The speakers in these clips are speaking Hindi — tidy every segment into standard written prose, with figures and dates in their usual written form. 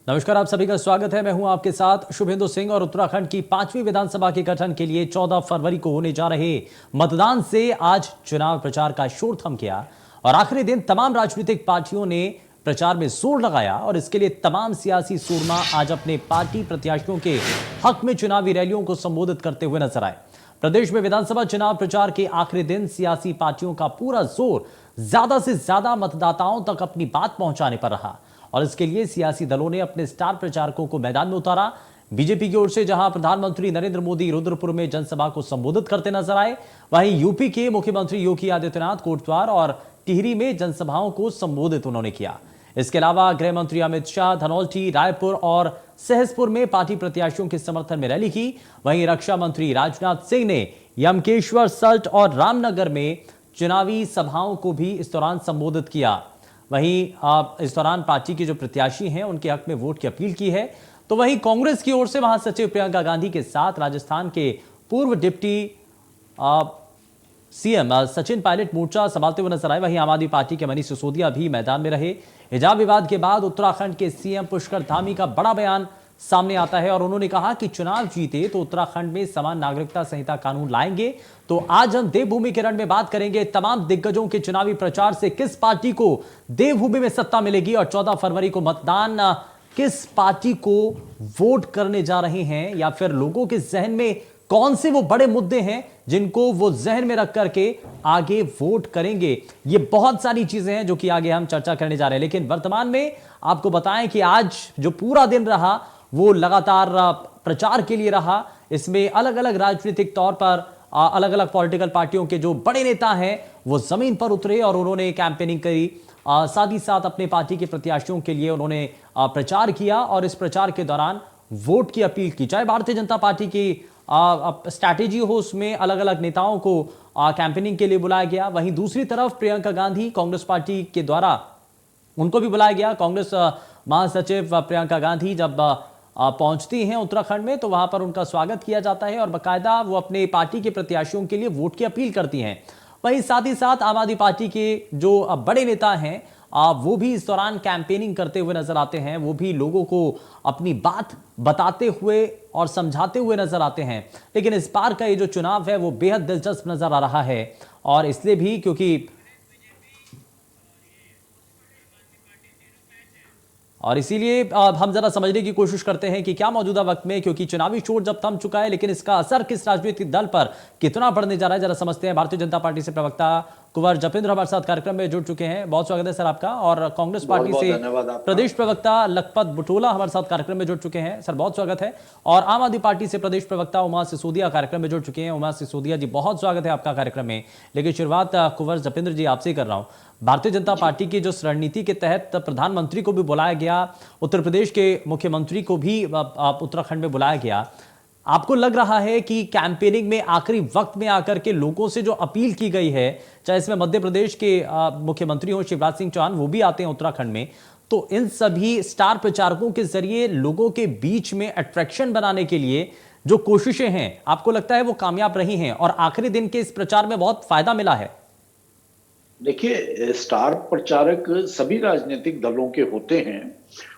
नमस्कार, आप सभी का स्वागत है। मैं हूं आपके साथ शुभेंदु सिंह और उत्तराखंड की 5वीं विधानसभा के गठन के लिए 14 फरवरी को होने जा रहे मतदान से आज चुनाव प्रचार का शोर थम गया और आखिरी दिन तमाम राजनीतिक पार्टियों ने प्रचार में जोर लगाया और इसके लिए तमाम सियासी सूरमा आज अपने पार्टी प्रत्याशियों के हक में चुनावी रैलियों को संबोधित करते हुए नजर आए। प्रदेश में विधानसभा चुनाव प्रचार के आखिरी दिन सियासी पार्टियों का पूरा जोर ज्यादा से ज्यादा मतदाताओं तक अपनी बात पहुंचाने पर रहा और इसके लिए सियासी दलों ने अपने स्टार प्रचारकों को मैदान में उतारा। बीजेपी की ओर से जहां प्रधानमंत्री नरेंद्र मोदी रुद्रपुर में जनसभा को संबोधित करते नजर आए, वहीं यूपी के मुख्यमंत्री योगी आदित्यनाथ कोटद्वार और टिहरी में जनसभाओं को संबोधित उन्होंने किया। इसके अलावा गृह मंत्री अमित शाह धनौल्टी, रायपुर और सहसपुर में पार्टी प्रत्याशियों के समर्थन में रैली की। वहीं रक्षा मंत्री राजनाथ सिंह ने यमकेश्वर, सल्ट और रामनगर में चुनावी सभाओं को भी इस दौरान संबोधित किया। वहीं इस दौरान पार्टी के जो प्रत्याशी हैं उनके हक में वोट की अपील की है। तो वहीं कांग्रेस की ओर से महासचिव प्रियंका गांधी के साथ राजस्थान के पूर्व डिप्टी सीएम सचिन पायलट मोर्चा संभालते हुए नजर आए। वहीं आम आदमी पार्टी के मनीष सिसोदिया भी मैदान में रहे। हिजाब विवाद के बाद उत्तराखंड के सीएम पुष्कर धामी का बड़ा बयान सामने आता है और उन्होंने कहा कि चुनाव जीते तो उत्तराखंड में समान नागरिकता संहिता कानून लाएंगे। तो आज हम देवभूमि के रण में बात करेंगे तमाम दिग्गजों के चुनावी प्रचार से किस पार्टी को देवभूमि में सत्ता मिलेगी और 14 फरवरी को मतदान किस पार्टी को वोट करने जा रहे हैं या फिर लोगों के जहन में कौन से वो बड़े मुद्दे हैं जिनको वो जहन में रख करके आगे वोट करेंगे। ये बहुत सारी चीजें हैं जो कि आगे हम चर्चा करने जा रहे हैं, लेकिन वर्तमान में आपको बताएं कि आज जो पूरा दिन रहा वो लगातार प्रचार के लिए रहा। इसमें अलग अलग राजनीतिक तौर पर अलग अलग पॉलिटिकल पार्टियों के जो बड़े नेता हैं वो जमीन पर उतरे और उन्होंने कैंपेनिंग करी। साथ ही साथ अपने पार्टी के प्रत्याशियों के लिए उन्होंने प्रचार किया और इस प्रचार के दौरान वोट की अपील की। चाहे भारतीय जनता पार्टी की स्ट्रैटेजी हो, उसमें अलग अलग नेताओं को कैंपेनिंग के लिए बुलाया गया। वहीं दूसरी तरफ प्रियंका गांधी कांग्रेस पार्टी के द्वारा उनको भी बुलाया गया। कांग्रेस महासचिव प्रियंका गांधी जब पहुंचती हैं उत्तराखंड में तो वहां पर उनका स्वागत किया जाता है और बाकायदा वो अपने पार्टी के प्रत्याशियों के लिए वोट की अपील करती हैं। वहीं साथ ही साथ आम आदमी पार्टी के जो बड़े नेता हैं वो भी इस दौरान कैंपेनिंग करते हुए नजर आते हैं। वो भी लोगों को अपनी बात बताते हुए और समझाते हुए नजर आते हैं। लेकिन इस बार का ये जो चुनाव है वो बेहद दिलचस्प नजर आ रहा है और इसलिए भी क्योंकि और इसीलिए हम जरा समझने की कोशिश करते हैं कि क्या मौजूदा वक्त में, क्योंकि चुनावी शोर जब थम चुका है लेकिन इसका असर किस राजनीतिक दल पर कितना पड़ने जा रहा है, जरा समझते हैं। भारतीय जनता पार्टी से प्रवक्ता कुंवर जपेंद्र हमारे साथ कार्यक्रम में जुड़ चुके हैं, बहुत स्वागत है सर आपका। और कांग्रेस पार्टी से प्रदेश प्रवक्ता लखपत बुटोला हमारे साथ कार्यक्रम में जुड़ चुके हैं, सर बहुत स्वागत है। और आम आदमी पार्टी से प्रदेश प्रवक्ता उमा सिसोदिया कार्यक्रम में जुड़ चुके हैं। उमा सिसोदिया जी बहुत स्वागत है आपका कार्यक्रम में। लेकिन शुरुआत कुंवर जपेंद्र जी आपसे ही कर रहा हूं। भारतीय जनता पार्टी की जो रणनीति के तहत प्रधानमंत्री को भी बुलाया गया, उत्तर प्रदेश के मुख्यमंत्री को भी उत्तराखंड में बुलाया गया, आपको लग रहा है कि कैंपेनिंग में आखिरी वक्त में आकर के लोगों से जो अपील की गई है, चाहे इसमें मध्य प्रदेश के मुख्यमंत्री हो शिवराज सिंह चौहान, वो भी आते हैं उत्तराखंड में, तो इन सभी स्टार प्रचारकों के जरिए लोगों के बीच में अट्रैक्शन बनाने के लिए जो कोशिशें हैं, आपको लगता है वो कामयाब रही हैं और आखिरी दिन के इस प्रचार में बहुत फायदा मिला है? देखिए, स्टार प्रचारक सभी राजनीतिक दलों के होते हैं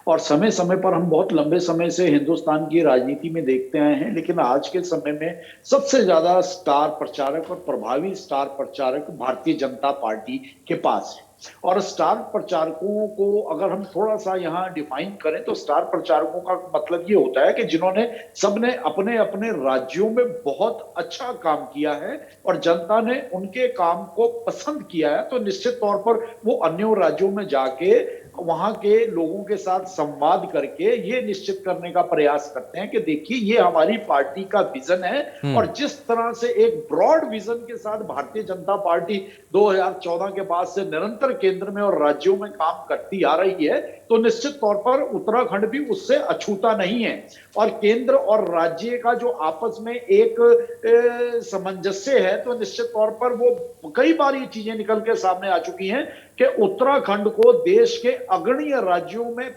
और समय समय पर हम बहुत लंबे समय से हिंदुस्तान की राजनीति में देखते आए हैं, लेकिन आज के समय में सबसे ज्यादा स्टार प्रचारक और प्रभावी स्टार प्रचारक भारतीय जनता पार्टी के पास है। और स्टार प्रचारकों को अगर हम थोड़ा सा यहाँ डिफाइन करें तो स्टार प्रचारकों का मतलब ये होता है कि जिन्होंने सबने अपने अपने राज्यों में बहुत अच्छा काम किया है और जनता ने उनके काम को पसंद किया है, तो निश्चित तौर पर वो अन्य राज्यों में जाके वहां के लोगों के साथ संवाद करके ये निश्चित करने का प्रयास करते हैं कि देखिए ये हमारी पार्टी का विजन है। और जिस तरह से एक ब्रॉड विजन के साथ भारतीय जनता पार्टी 2014 के बाद से निरंतर केंद्र में और राज्यों में काम करती आ रही है, तो निश्चित तौर पर उत्तराखंड भी उससे अछूता नहीं है। और केंद्र और राज्य का जो आपस में एक सामंजस्य है, तो निश्चित तौर पर वो कई बार ये चीजें निकल के सामने आ चुकी हैं कि उत्तराखंड को देश के अग्रणीय राज्यों में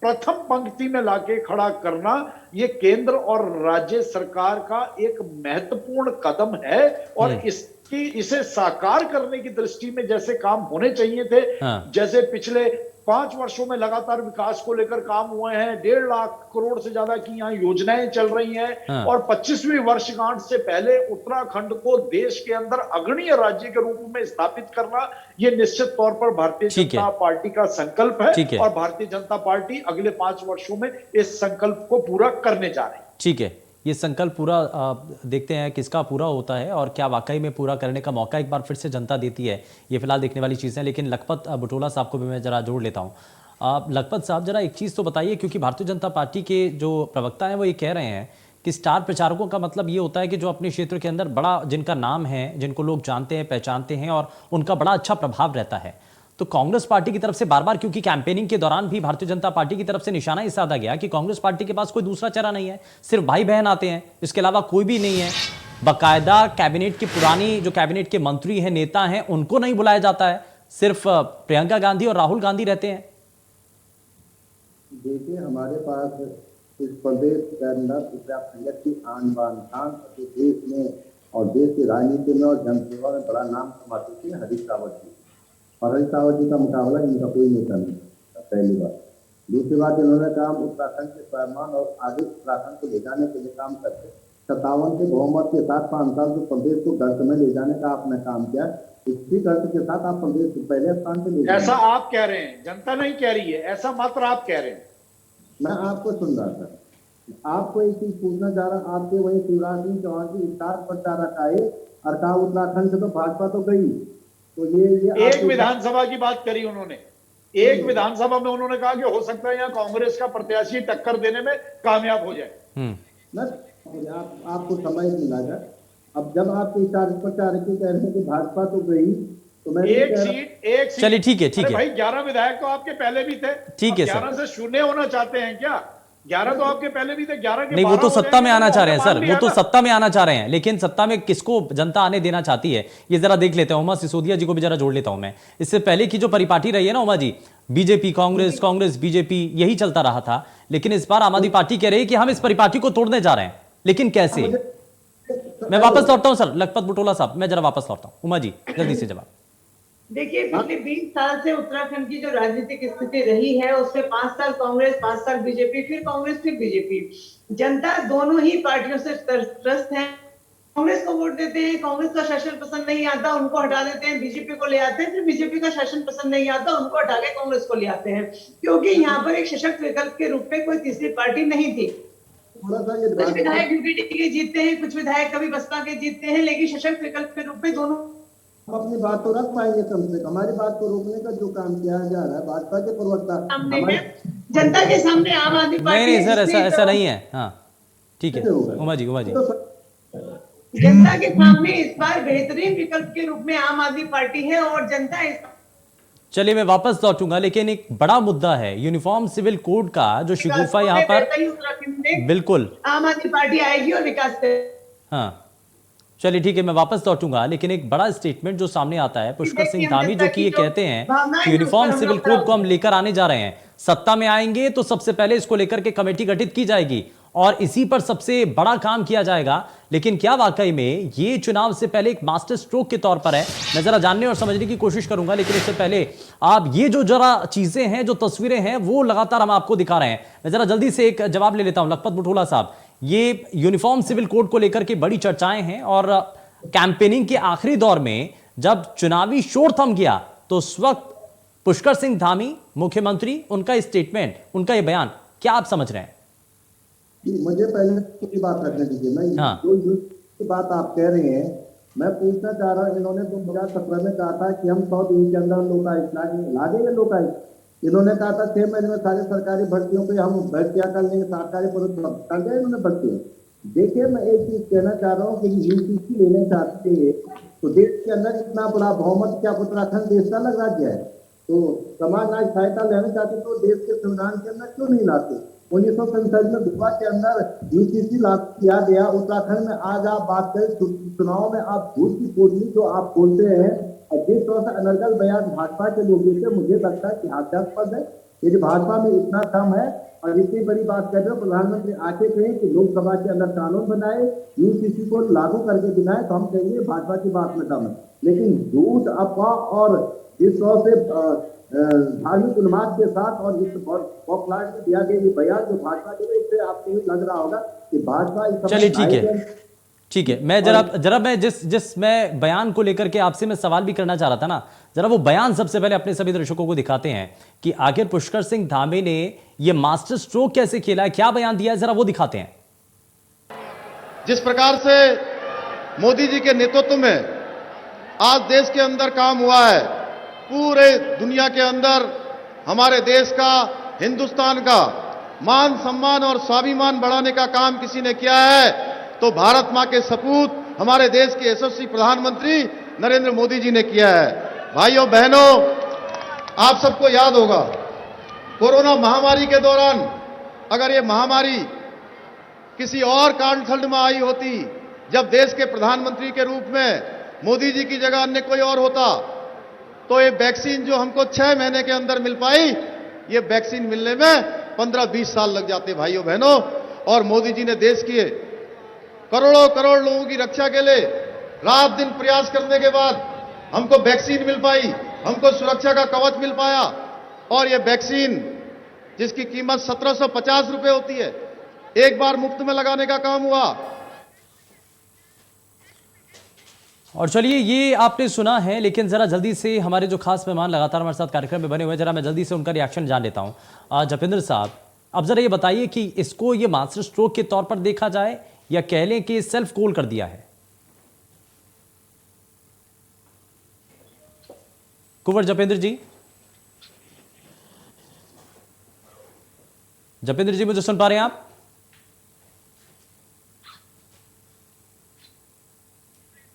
प्रथम पंक्ति में लाके खड़ा करना ये केंद्र और राज्य सरकार का एक महत्वपूर्ण कदम है। और इसे साकार करने की दृष्टि में जैसे काम होने चाहिए थे, जैसे पिछले 5 वर्षों में लगातार विकास को लेकर काम हुए हैं, 1.5 लाख करोड़ से ज्यादा की यहाँ योजनाएं चल रही हैं। हाँ। और 25वीं वर्षगांठ से पहले उत्तराखंड को देश के अंदर अग्रणीय राज्य के रूप में स्थापित करना, ये निश्चित तौर पर भारतीय जनता पार्टी का संकल्प है। और भारतीय जनता पार्टी अगले 5 वर्षों में इस संकल्प को पूरा करने जा रही है। ठीक है, ये संकल्प पूरा देखते हैं किसका पूरा होता है और क्या वाकई में पूरा करने का मौका एक बार फिर से जनता देती है, ये फिलहाल देखने वाली चीज़ है। लेकिन लखपत बुटोला साहब को भी मैं जरा जोड़ लेता हूँ। लखपत साहब, जरा एक चीज़ तो बताइए, क्योंकि भारतीय जनता पार्टी के जो प्रवक्ता हैं वो ये कह रहे हैं कि स्टार प्रचारकों का मतलब ये होता है कि जो अपने क्षेत्र के अंदर बड़ा, जिनका नाम है, जिनको लोग जानते हैं, पहचानते हैं और उनका बड़ा अच्छा प्रभाव रहता है। तो कांग्रेस पार्टी की तरफ से बार बार, क्योंकि कैंपेनिंग के दौरान भी भारतीय जनता पार्टी की तरफ से निशाना इस साधा गया कि कांग्रेस पार्टी के पास कोई दूसरा चेहरा नहीं है, सिर्फ भाई बहन आते हैं, इसके अलावा कोई भी नहीं है। बाकायदा कैबिनेट की पुरानी जो कैबिनेट के मंत्री हैं, नेता हैं, उनको नहीं बुलाया जाता है, सिर्फ प्रियंका गांधी और राहुल गांधी रहते हैं। देखिए, हमारे पास इस प्रदेश के अंदर उत्तराखंड की आन बान शान देश में और देश की राजनीति में और जनसेवा में बड़ा नाम कमाते थे हरीश रावत जी। और हरीश रावत जी का मुकाबला इनका कोई नेता नहीं, पहली बात। दूसरी बात, इन्होंने काम उत्तराखंड के स्वाभिमान और आगे उत्तराखंड को ले जाने के लिए काम करते 57 के बहुमत के साथ 5 साल जो प्रदेश को गर्त में ले जाने का आपने काम किया, इसी गर्त के साथ आप प्रदेश को पहले स्थान पे ले। ऐसा आप कह रहे हैं, जनता नहीं कह रही है, ऐसा मात्र आप कह रहे हैं। मैं आपको सुन रहा था, आपको एक चीज पूछना चाह रहा, आपके वही शिवराज सिंह चौहान की स्टार प्रचारक आए और कहा उत्तराखंड से तो भाजपा तो गई, तो ये एक विधानसभा की बात करी उन्होंने, एक विधानसभा में उन्होंने कहा कि हो सकता है यहाँ कांग्रेस का प्रत्याशी टक्कर देने में कामयाब हो जाए। आपको समझ नहीं लगा। अब जब आपके स्टार प्रचारक कह रहे हैं कि भाजपा तो गई, तो मैं एक सीट चलिए, ठीक है भाई 11 विधायक तो आपके पहले भी थे। ठीक है सर, 11 से शून्य होना चाहते हैं क्या? 11 तो आपके पहले भी थे, 11 के नहीं, वो तो सत्ता में आना चाह रहे हैं सर, वो तो ना। सत्ता में आना चाह रहे हैं, लेकिन सत्ता में किसको जनता आने देना चाहती है, ये जरा देख लेते हैं। उमा सिसोदिया जी को भी जरा जोड़ लेता हूं मैं। इससे पहले की जो परिपाटी रही है ना उमा जी, बीजेपी कांग्रेस, कांग्रेस बीजेपी, यही चलता रहा था। लेकिन इस बार आम आदमी पार्टी कह रही है कि हम इस परिपाटी को तोड़ने जा रहे हैं, लेकिन कैसे? मैं वापस लौटता हूं सर, लखपत बुटोला साहब, मैं जरा वापस लौटता हूं। उमा जी, जल्दी से जवाब। देखिए, पिछले 20 साल से उत्तराखंड की जो राजनीतिक स्थिति रही है, उसमें 5 साल कांग्रेस, 5 साल बीजेपी, फिर कांग्रेस, फिर बीजेपी। जनता दोनों ही पार्टियों से त्रस्त है। कांग्रेस को वोट देते हैं, कांग्रेस का शासन पसंद नहीं आता, उनको हटा देते हैं, बीजेपी को ले आते हैं, फिर बीजेपी का शासन पसंद नहीं आता, उनको हटा के कांग्रेस को ले आते हैं, क्योंकि यहाँ पर एक सशक्त विकल्प के रूप में कोई तीसरी पार्टी नहीं थी। कुछ विधायक यूपीडी के जीतते हैं, कुछ विधायक कभी बसपा के जीतते हैं, लेकिन सशक्त विकल्प के रूप में दोनों अपनी बात तो रख पाएंगे। कम से कम हमारी बात को रोकने का जो काम किया जा रहा है भाजपा के प्रवक्ता, जनता के सामने आम आदमी पार्टी। नहीं सर, ऐसा नहीं है। हाँ ठीक है उमा जी, जनता के सामने इस बार बेहतरीन विकल्प के रूप में आम आदमी पार्टी है और जनता इस। चलिए, मैं वापस लौटूंगा, लेकिन एक बड़ा मुद्दा है यूनिफॉर्म सिविल कोड का जो शिगुफा यहाँ पर। बिल्कुल, आम आदमी पार्टी आएगी और विकास करेगी। हाँ चलिए ठीक है, मैं वापस लौटूंगा, लेकिन एक बड़ा स्टेटमेंट जो सामने आता है पुष्कर सिंह धामी, जो कि ये कहते हैं कि यूनिफॉर्म सिविल कोड को हम लेकर आने जा रहे हैं, सत्ता में आएंगे तो सबसे पहले इसको लेकर के कमेटी गठित की जाएगी और इसी पर सबसे बड़ा काम किया जाएगा। लेकिन क्या वाकई में ये चुनाव से पहले एक मास्टर स्ट्रोक के तौर पर है? मैं जरा जानने और समझने की कोशिश करूंगा, लेकिन इससे पहले आप ये जो जरा चीजें हैं, जो तस्वीरें हैं, वो लगातार हम आपको दिखा रहे हैं। मैं जरा जल्दी से एक जवाब ले लेता हूं लखपत बुटोला साहब। ये यूनिफॉर्म सिविल कोड को लेकर के बड़ी चर्चाएं हैं और कैंपेनिंग के आखिरी दौर में जब चुनावी शोर थम गया तो उस वक्त पुष्कर सिंह धामी मुख्यमंत्री, उनका स्टेटमेंट, उनका ये बयान, क्या आप समझ रहे हैं? मुझे पहले की बात रखने दीजिए। मैं जो बात आप कह रहे हैं, मैं पूछना चाह रहा हूँ, इन्होंने 2017 में कहा था कि हम 100 दिन के अंदर लोकायुक्त ला देंगे। लोकायुक्त इन्होंने कहा था 6 महीने में सारे सरकारी भर्तियों पे हम भर्तियां कर लेंगे, सरकारी पद कर दिया इन्होंने भर्तियां। देखिए, मैं एक चीज कहना चाह रहा हूँ कि यूपीसी लेने चाहते हैं तो देश के अंदर इतना बड़ा बहुमत, क्या उत्तराखंड देश का अलग राज्य है? तो समाज आज सहायता लेना चाहते तो देश के संविधान के अंदर क्यों नहीं लाते? 1967 में गोवा के अंदर यूपीसी लागू किया गया। उत्तराखंड में आज आप बात करें चुनाव में, आप झूठ की पोटली जो आप बोलते हैं और जिस तरह से अनर्गल बयान भाजपा के लोग देते, मुझे लगता है कि हास्यास्पद है। यदि भाजपा में इतना कम है और इतनी बड़ी बात कर रहे हो, प्रधानमंत्री आके कहें कि लोकसभा के अंदर कानून बनाए, यूसीसी को लागू करके दिखाए, तो हम कहेंगे भाजपा की बात में कम है। लेकिन झूठ, अफवाह और जिस तरह से धार्मिक उन्माद के साथ और इस बौखलाहट में दिया गया ये बयान जो भाजपा के लिए, इससे आपको भी लग रहा होगा कि भाजपा इस समय चलिए ठीक है मैं जरा मैं जिस मैं बयान को लेकर के आपसे मैं सवाल भी करना चाह रहा था ना, जरा वो बयान सबसे पहले अपने सभी दर्शकों को दिखाते हैं कि आखिर पुष्कर सिंह धामी ने ये मास्टर स्ट्रोक कैसे खेला है, क्या बयान दिया है, जरा वो दिखाते हैं। जिस प्रकार से मोदी जी के नेतृत्व में आज देश के अंदर काम हुआ है, पूरे दुनिया के अंदर हमारे देश का, हिंदुस्तान का मान सम्मान और स्वाभिमान बढ़ाने का काम किसी ने किया है तो भारत मां के सपूत हमारे देश के यशस्वी प्रधानमंत्री नरेंद्र मोदी जी ने किया है। भाइयों बहनों, आप सबको याद होगा कोरोना महामारी के दौरान अगर ये महामारी किसी और कालखंड में आई होती, जब देश के प्रधानमंत्री के रूप में मोदी जी की जगह अन्य कोई और होता, तो ये वैक्सीन जो हमको 6 महीने के अंदर मिल पाई, ये वैक्सीन मिलने में 15-20 साल लग जाते भाइयों बहनों। और मोदी जी ने देश के करोड़ों करोड़ लोगों की रक्षा के लिए रात दिन प्रयास करने के बाद हमको वैक्सीन मिल पाई, हमको सुरक्षा का कवच मिल पाया। और ये वैक्सीन जिसकी कीमत 1750 रुपए होती है, एक बार मुफ्त में लगाने का काम हुआ। और चलिए ये आपने सुना है, लेकिन जरा जल्दी से हमारे जो खास मेहमान लगातार हमारे साथ कार्यक्रम में बने हुए हैं, जरा मैं जल्दी से उनका रिएक्शन जान लेता हूं। जपेंद्र साहब, अब जरा ये बताइए कि इसको ये मास्टर स्ट्रोक के तौर पर देखा जाए या कह लें कि सेल्फ गोल कर दिया है? कुंवर जपेंद्र जी, जपेंद्र जी मुझे सुन पा रहे हैं आप?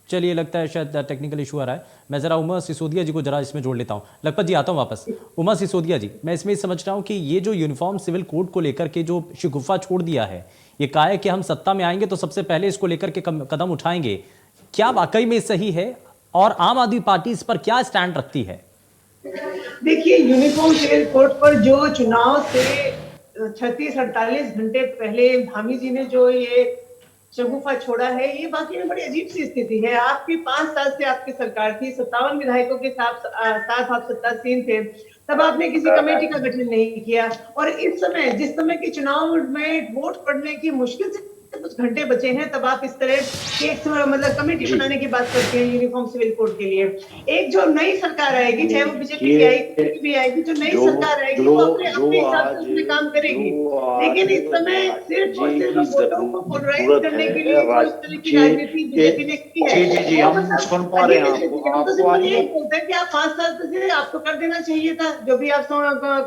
चलिए लगता है शायद टेक्निकल इशू आ रहा है। मैं जरा उमा सिसोदिया जी को जरा इसमें जोड़ लेता हूं। लखपत जी आता हूं वापस। उमा सिसोदिया जी, मैं इसमें समझ रहा हूं कि ये जो यूनिफॉर्म सिविल कोड को लेकर के जो शिगुफा छोड़ दिया है, ये कहा है कि हम सत्ता में आएंगे तो सबसे पहले इसको लेकर के कदम उठाएंगे, क्या वाकई में सही है और आम आदमी पार्टी इस पर क्या स्टैंड रखती है? देखिए, यूनिफॉर्म सिविल कोड पर जो चुनाव से 36-48 घंटे पहले धामी जी ने जो ये शगुफा छोड़ा है, ये वाकई में बड़ी अजीब सी स्थिति है। आपकी 5 साल से आपकी सरकार थी, 57 विधायकों के साथ आप सत्तासीन थे, तब आपने किसी कमेटी का गठन नहीं किया। और इस समय, जिस समय के चुनाव में वोट पड़ने की मुश्किल से कुछ घंटे बचे हैं, तब आप इस तरह की एक मतलब कमेटी बनाने की बात करते हैं यूनिफॉर्म सिविल कोड के लिए। एक जो नई सरकार आएगी, चाहे वो बीजेपी की आएगी भी आएगी, जो नई सरकार आएगी वो अपने हिसाब से उसमें काम करेगी। लेकिन इस समय सिर्फ और सिर्फ वोटों को पोलराइज करने के लिए इस तरह की राजनीति बीजेपी ने की है। जी हम सुन पा रहे हैं आपको ये बोलता है कि आप 5 साल से आपको कर देना चाहिए था, जो भी आप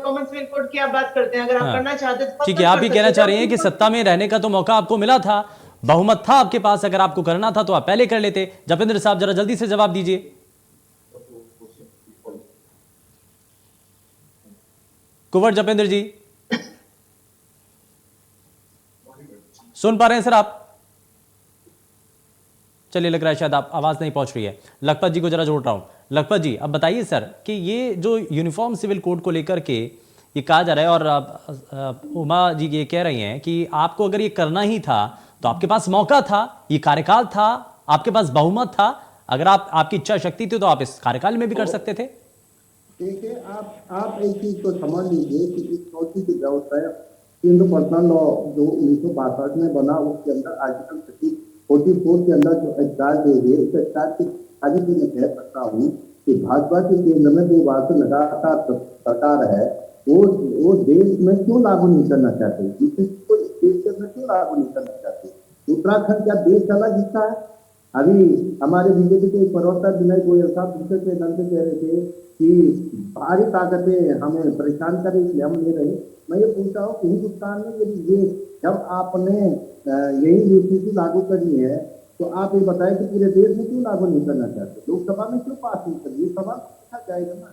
कॉमन सिविल कोड की आप बात करते हैं। अगर आप करना चाहते तो ठीक है, आप ही कहना चाह रहे हैं कि सत्ता में रहने का तो मौका आपको मिला था, बहुमत था आपके पास, अगर आपको करना था तो आप पहले कर लेते। जपेंद्र साहब जरा जल्दी से जवाब दीजिए। कुंवर जपेंद्र जी, सुन पा रहे हैं सर आप? चलिए लग रहा है शायद आप आवाज नहीं पहुंच रही है। लखपत जी को जरा जोड़ रहा हूं। लखपत जी, अब बताइए सर कि ये जो यूनिफॉर्म सिविल कोड को लेकर के ये कहा जा रहा है, और उमा जी ये कह रही हैं कि आपको अगर ये करना ही था तो आपके पास मौका था, ये कार्यकाल था, आपके पास बहुमत था, अगर आपकी इच्छा शक्ति थी तो आप इस कार्यकाल में भी कर सकते थे। देखिए, आप एक चीज को समझ लीजिए कि इस नोटिस की जरूरत है। केंद्र पर्सनल लॉ जो 1962 में बना, उसके अंदर आर्टिकल 44 के अंदर जो एक्टार दे दिए, इस एक्टार की खाली भी मैं कह सकता हूँ कि भाजपा के केंद्र में जो बात लगातार सरकार है, वो देश में क्यों लागू नहीं करना चाहते, देश के अंदर क्यों लागू नहीं करना चाहते? उत्तराखंड क्या देश का अलग हिस्सा है? अभी हमारे बीजेपी के प्रवक्ता विनय गोयल साहब दूसरे के दल से कह रहे थे कि बाहरी ताकतें हमें परेशान करें, इसलिए हम ले रहे। मैं ये पूछता हूँ कि हिंदुस्तान में यदि ये जब आपने यही यूनिवर्सिटी लागू करनी है, तो आप ये बताएं कि पूरे देश में क्यों लागू नहीं करना चाहते? लोकसभा में क्यों पास नहीं कर? ये सवाल पूछा जाएगा ना।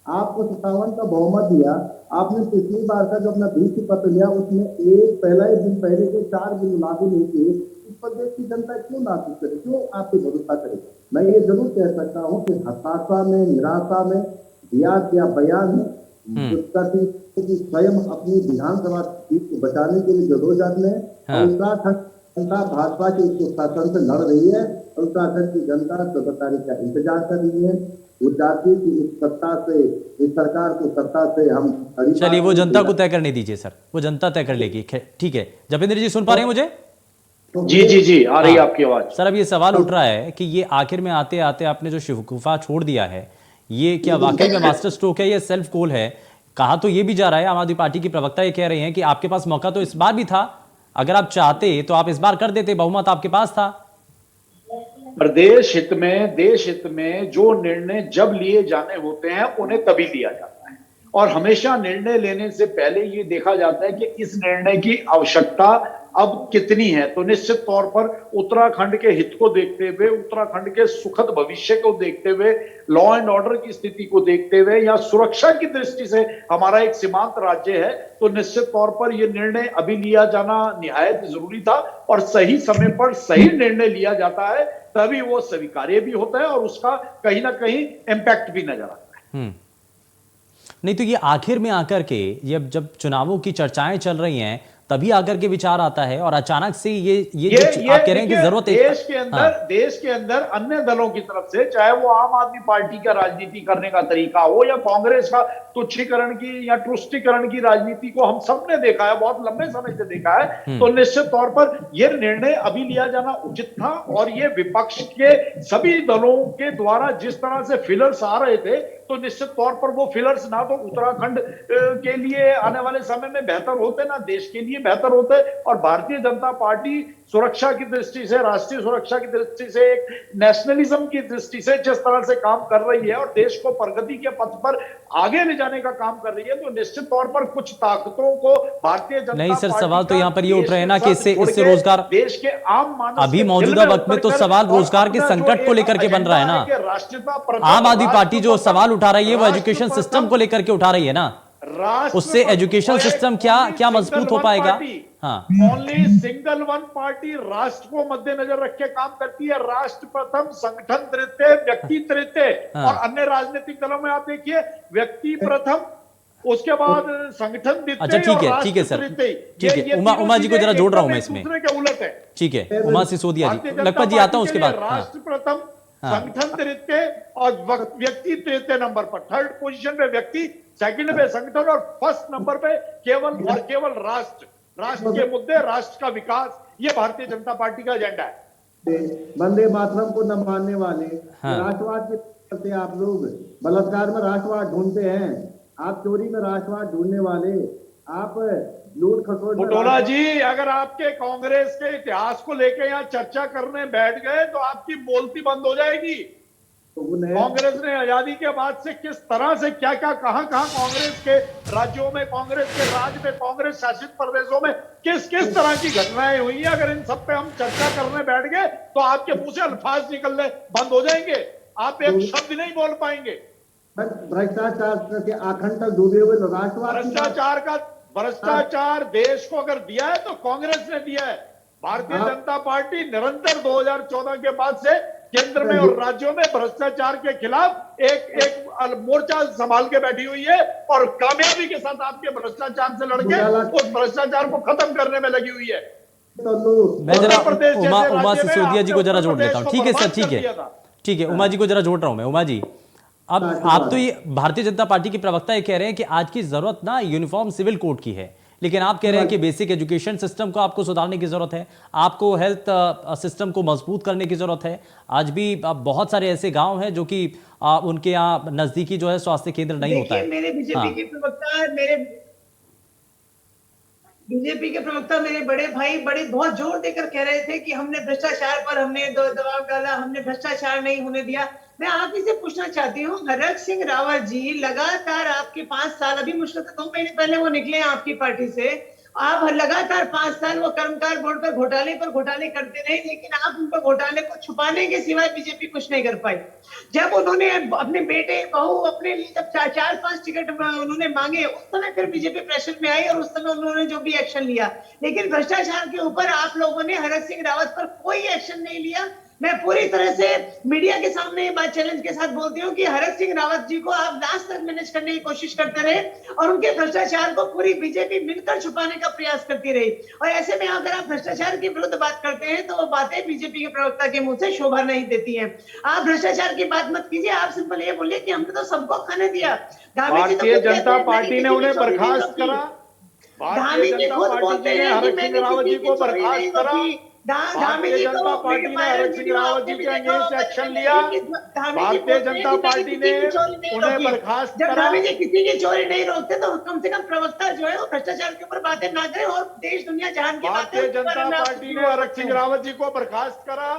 आपको 57 का बहुमत दिया, आपने पिछली बार का जो अपना भीष्म पत्र लिया, उसमें एक दिन पहले के 4 बिल लागू नहीं किए। इस पर देश की जनता क्यों लागू करे, क्यों आप पे भरोसा करे? मैं ये जरूर कह सकता हूँ कि हताशा में, निराशा में दिया गया बयान स्वयं अपनी विधानसभा सीट को बचाने के लिए जदोजहद में उत्तराखंड जनता भाजपा के इस शासन से लड़ रही है। उत्तराखंड की जनता 14 तारीख का इंतजार कर रही है। वो चाहती कि इस सत्ता से, इस सरकार को सत्ता से हम। चलिए वो जनता को तय करने दीजिए सर, वो जनता तय कर लेगी। ठीक है, जपेंद्र जी सुन पा रहे हैं मुझे? जी जी जी, आ रही है आपकी आवाज। सर अब ये सवाल उठ रहा है कि ये आखिर में आते आते आपने जो शिवगुफा छोड़ दिया है, ये क्या वाकई में मास्टर स्ट्रोक है या सेल्फ गोल है? कहा तो ये भी जा रहा है, आम आदमी पार्टी की प्रवक्ता ये कह रहे हैं कि आपके पास मौका तो इस बार भी था, अगर आप चाहते तो आप इस बार कर देते, बहुमत आपके पास था। प्रदेश हित में, देश हित में जो निर्णय जब लिए जाने होते हैं उन्हें तभी लिया जाता है, और हमेशा निर्णय लेने से पहले ये देखा जाता है कि इस निर्णय की आवश्यकता अब कितनी है। तो निश्चित तौर पर उत्तराखंड के हित को देखते हुए, उत्तराखंड के सुखद भविष्य को देखते हुए, लॉ एंड ऑर्डर की स्थिति को देखते हुए, या सुरक्षा की दृष्टि से हमारा एक सीमांत राज्य है, तो निश्चित तौर पर यह निर्णय अभी लिया जाना निहायत जरूरी था। और सही समय पर सही निर्णय लिया जाता है तभी वो स्वीकार्य भी होता है और उसका कहीं ना कहीं इम्पैक्ट भी नजर आता है। नहीं तो ये आखिर में आकर के जब चुनावों की चर्चाएं चल रही हैं तभी आकर के विचार आता है, और अचानक से ये आप कह रहे हैं कि जरूरत देश के अंदर, हाँ। देश के अंदर अन्य दलों की तरफ से, चाहे वो आम आदमी पार्टी का राजनीति करने का तरीका हो या कांग्रेस का तुच्छीकरण की या तुष्टीकरण की राजनीति को हम सब ने देखा है, बहुत लंबे समय से देखा है। तो निश्चित तौर पर यह निर्णय अभी लिया जाना उचित था, और ये विपक्ष के सभी दलों के द्वारा जिस तरह से फिलर्स आ रहे थे, तो निश्चित तौर पर वो फिलर्स ना तो उत्तराखंड के लिए आने वाले समय में बेहतर होते, ना देश के लिए बेहतर होते। और भारतीय जनता पार्टी सुरक्षा की दृष्टि से, राष्ट्रीय सुरक्षा की दृष्टि से, एक नेशनलिज्म की दृष्टि से जिस तरह से काम कर रही है और देश को प्रगति के पथ पर आगे ले जाने का काम कर रही है, तो निश्चित तौर पर कुछ ताकतों को भारतीय जनता नहीं सर, पार्टी सवाल तो यहाँ पर ये उठ रहे हैं ना कि इससे रोजगार, देश के आम मानस अभी मौजूदा वक्त में तो सवाल रोजगार के संकट को लेकर के बन रहा है ना। आम आदमी पार्टी जो सवाल उठा रही है वो एजुकेशन सिस्टम को लेकर के उठा रही है ना, उससे एजुकेशन सिस्टम क्या मजबूत हो पाएगा। हाँ, ओनली सिंगल वन पार्टी राष्ट्र को मद्देनजर रख के काम करती है। राष्ट्र प्रथम, संगठन तृतीय, व्यक्ति तृतीय। और अन्य राजनीतिक दलों में आप देखिए व्यक्ति प्रथम, उसके बाद संगठन द्वितीय। अच्छा ठीक है सर, ठीक है। उमा जी को जरा जोड़ रहा हूं मैं इसमें, दूसरे के उलट है। ठीक है, उमा सिसोदिया जी, लखपत जी आता हूं उसके बाद। राष्ट्र प्रथम, संगठन तृतीय और व्यक्ति तृतीय नंबर पर, थर्ड पोजीशन पे व्यक्ति, सेकंड पे संगठन और फर्स्ट नंबर पे केवल और केवल राष्ट्र के मुद्दे, राष्ट्र का विकास, ये भारतीय जनता पार्टी का एजेंडा है। वंदे मातरम को न मानने वाले, राष्ट्रवाद के करते आप लोग, बलात्कार में राष्ट्रवाद ढूंढते हैं, आप चोरी में राष्ट्रवाद ढूंढने वाले, आप लूट खसोट। बुटोला जी, अगर आपके कांग्रेस के इतिहास को लेकर यहाँ चर्चा करने बैठ गए तो आपकी बोलती बंद हो जाएगी। कांग्रेस ने आजादी के बाद से किस तरह से क्या कहां कांग्रेस के राज्यों में, कांग्रेस के राज में, कांग्रेस शासित प्रदेशों में किस तरह की घटनाएं हुई है, अगर इन सब पे हम चर्चा करने बैठ गए तो आपके मुंह से अल्फाज निकलने बंद हो जाएंगे, आप एक शब्द नहीं बोल पाएंगे। भ्रष्टाचार के आखंड तक डूबे हुए राष्ट्रवाद, भ्रष्टाचार देश को अगर दिया है तो कांग्रेस ने दिया है। भारतीय जनता पार्टी निरंतर 2014 के बाद से केंद्र में और राज्यों में भ्रष्टाचार के खिलाफ एक मोर्चा संभाल के बैठी हुई है, और कामयाबी के साथ आपके भ्रष्टाचार से लड़के उस भ्रष्टाचार को खत्म करने में लगी हुई है। मैं जरा उमा सिसोदिया जी को जरा जोड़ लेता हूँ। ठीक है सर, ठीक है, उमा जी को जरा जोड़ रहा हूं मैं। उमा जी, अब आप तो ये भारतीय जनता पार्टी के प्रवक्ता ये कह रहे हैं कि आज की जरूरत ना यूनिफॉर्म सिविल कोड की है, लेकिन आप कह रहे हैं कि बेसिक एजुकेशन सिस्टम को आपको सुधारने की जरूरत है, आपको हेल्थ सिस्टम को मजबूत करने की जरूरत है। आज भी बहुत सारे ऐसे गांव हैं जो कि उनके यहाँ नजदीकी जो है स्वास्थ्य केंद्र नहीं होता है। मेरे बीजेपी के प्रवक्ता मेरे बड़े भाई बहुत जोर देकर कह रहे थे कि हमने भ्रष्टाचार पर दबाव डाला, हमने भ्रष्टाचार नहीं होने दिया। मैं आप ही से पूछना चाहती हूँ, हरक सिंह रावत जी लगातार आपके 5 साल, अभी मुश्किल से 2 महीने पहले वो निकले आपकी पार्टी से, आप लगातार 5 साल वो कर्मकार बोर्ड पर घोटाले करते रहे, लेकिन आप उन पर घोटाले को छुपाने के सिवाय बीजेपी कुछ नहीं कर पाई। जब उन्होंने अपने बेटे बहू अपने लिए जब 4-5 टिकट उन्होंने मांगे, उस समय फिर बीजेपी प्रेशर में आई और उस समय उन्होंने जो भी एक्शन लिया, लेकिन भ्रष्टाचार के ऊपर आप लोगों ने हरक सिंह रावत पर कोई एक्शन नहीं लिया। मैं पूरी तरह से मीडिया के सामने ये बात चैलेंज के साथ बोलती हूँ कि हरक सिंह रावत जी को आप लास्ट तक मैनेज करने की कोशिश करते रहे और उनके भ्रष्टाचार को पूरी बीजेपी मिलकर छुपाने का प्रयास करती रही। और ऐसे में अगर आप भ्रष्टाचार के विरुद्ध बात करते हैं तो वो बातें बीजेपी के प्रवक्ता के मुंह से शोभा नहीं देती हैं। आप भ्रष्टाचार की बात मत कीजिए, आप सिंपल ये बोलिए कि हमने तो सबको खाने दिया। भारतीय जनता पार्टी ने उन्हें बर्खास्त करा। धामी जी खुद बोलते हैं कि मैंने रावत जी को चोरी नहीं बर्खास्त करा। रोकी। धामी जी जनता पार्टी ने हरक सिंह रावत जी के अगेंस्ट एक्शन लिया। भारतीय जनता पार्टी ने उन्हें बर्खास्त जब करा। धामी जी किसी की चोरी नहीं रोकते तो कम से कम प्रवक्ता जो है वो भ्रष्टाचार के ऊपर बातें ना करे और देश दुनिया जहान की बातें। भारतीय जनता पार्टी ने हरक सिंह रावत जी को बर्खास्त करा।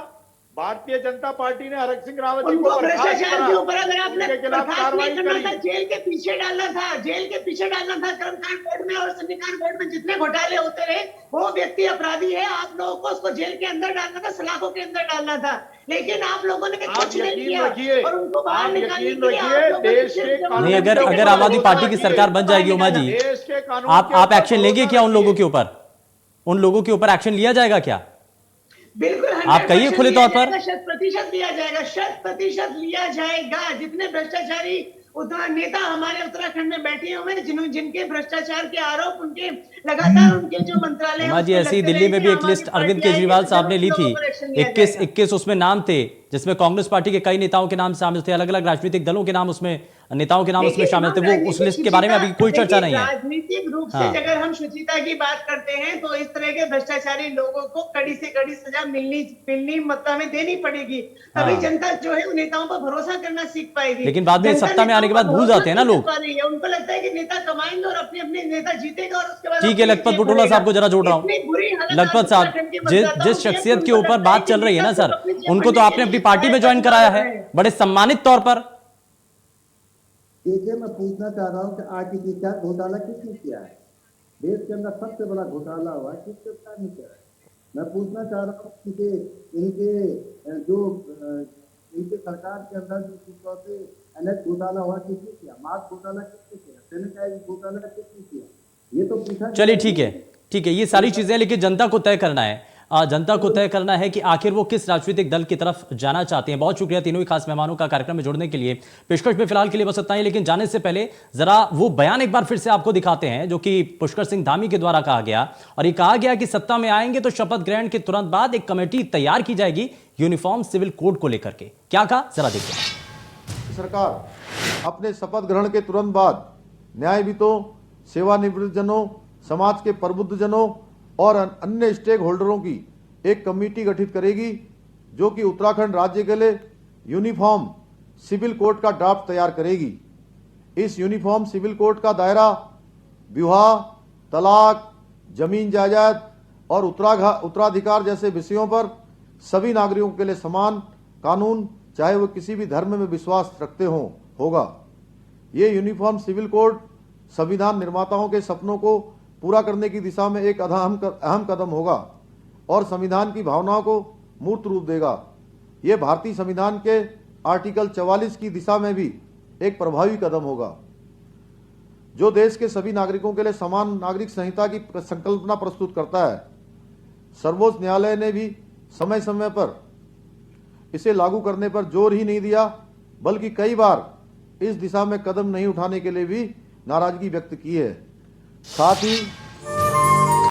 भारतीय जनता पार्टी ने हरक सिंह रावत जी को भ्रष्टाचार के ऊपर अगर आपने कार्रवाई करना करी, था, जेल के पीछे डालना था, जेल के पीछे डालना था। कर्मकांड बोर्ड में और संविधान बोर्ड में जितने घोटाले होते रहे वो व्यक्ति अपराधी है, आप लोगों को उसको जेल के अंदर डालना था, सलाखों के अंदर डालना था, लेकिन आप लोगों ने कुछ नहीं किया और उनको बाहर निकालने के लिए देश के नहीं, अगर आम आदमी पार्टी की सरकार बन जाएगी उमा जी, आप एक्शन लेंगे क्या उन लोगों के ऊपर? उन लोगों के ऊपर एक्शन लिया जाएगा क्या? बिल्कुल आप कहिए खुले तौर पर। 100% लिया जाएगा, 100% लिया जाएगा। जितने भ्रष्टाचारी उतना नेता हमारे उत्तराखंड में बैठे हुए हैं जिनके भ्रष्टाचार के आरोप उनके लगातार उनके जो मंत्रालय उमा जी, ऐसी दिल्ली में भी एक लिस्ट अरविंद केजरीवाल साहब ने ली थी, 21 उसमें नाम थे जिसमें कांग्रेस पार्टी के कई नेताओं के नाम शामिल थे, अलग अलग राजनीतिक दलों के नाम उसमें नेताओं के नाम उसमें शामिल थे। वो उस लिस्ट के बारे में अभी कोई चर्चा नहीं है। राजनीतिक रूप से अगर हम शुचिता की बात करते हैं तो इस तरह के भ्रष्टाचारी लोगों को कड़ी से कड़ी सजा मिलनी मतलब हमें देनी पड़ेगी, तभी जनता जो है उन नेताओं पर भरोसा करना सीख पाएगी। लेकिन बाद में सत्ता में आने के बाद भूल जाते हैं ना लोग। उनको लगता है कि नेता कमाएंगे और अपने अपने नेता जीतेगा और उसके बाद ठीक है, लखपत बुटोला साहब को जरा जोड़ रहा हूँ। लखपत साहब, जिस शख्सियत के ऊपर बात चल रही है ना सर, उनको तो आपने अपनी पार्टी में ज्वाइन कराया है बड़े सम्मानित तौर पर। देखिए, मैं पूछना चाह रहा हूँ कि आरटीसी क्या घोटाला किसने किया है? देश के अंदर सबसे बड़ा घोटाला हुआ किसके साथ नहीं किया है? मैं पूछना चाह रहा हूँ कि इनके सरकार के अंदर जो सूत्रों से अनेक घोटाला हुआ किसने किया? मास्क घोटाला किसने किया? सैनिटाइज घोटाला किसने किया? ये तो पूछा। चलिए ठीक है, ये सारी चीजें, लेकिन जनता को तय करना है। जनता को तय करना है कि आखिर वो किस राजनीतिक दल की तरफ जाना चाहते हैं। बहुत शुक्रिया तीनों ही खास मेहमानों का कार्यक्रम में जुड़ने के लिए। पेशकश में फिलहाल के लिए बस इतना ही, लेकिन जाने से पहले जरा वो बयान एक बार फिर से आपको दिखाते हैं जो कि पुष्कर सिंह धामी के द्वारा कहा गया। और ये कहा गया कि सत्ता में आएंगे तो शपथ ग्रहण के तुरंत बाद एक कमेटी तैयार की जाएगी यूनिफॉर्म सिविल कोड को लेकर के। क्या कहा, जरा देखिए। सरकार अपने शपथ ग्रहण के तुरंत बाद न्यायविदों, सेवानिवृत्त जनों, समाज के प्रबुद्ध जनों और अन्य स्टेक होल्डरों की एक कमेटी गठित करेगी जो कि उत्तराखंड राज्य के लिए यूनिफॉर्म सिविल कोड का ड्राफ्ट तैयार करेगी। इस यूनिफॉर्म सिविल कोड का दायरा विवाह, तलाक, जमीन जायदाद और उत्तराधिकार जैसे विषयों पर सभी नागरिकों के लिए समान कानून, चाहे वो किसी भी धर्म में विश्वास रखते हों, होगा। ये यूनिफॉर्म सिविल कोड संविधान निर्माताओं के सपनों को पूरा करने की दिशा में एक अहम कदम होगा और संविधान की भावनाओं को मूर्त रूप देगा। यह भारतीय संविधान के आर्टिकल 44 की दिशा में भी एक प्रभावी कदम होगा जो देश के सभी नागरिकों के लिए समान नागरिक संहिता की संकल्पना प्रस्तुत करता है। सर्वोच्च न्यायालय ने भी समय समय पर इसे लागू करने पर जोर ही नहीं दिया, बल्कि कई बार इस दिशा में कदम नहीं उठाने के लिए भी नाराजगी व्यक्त की है। साथ ही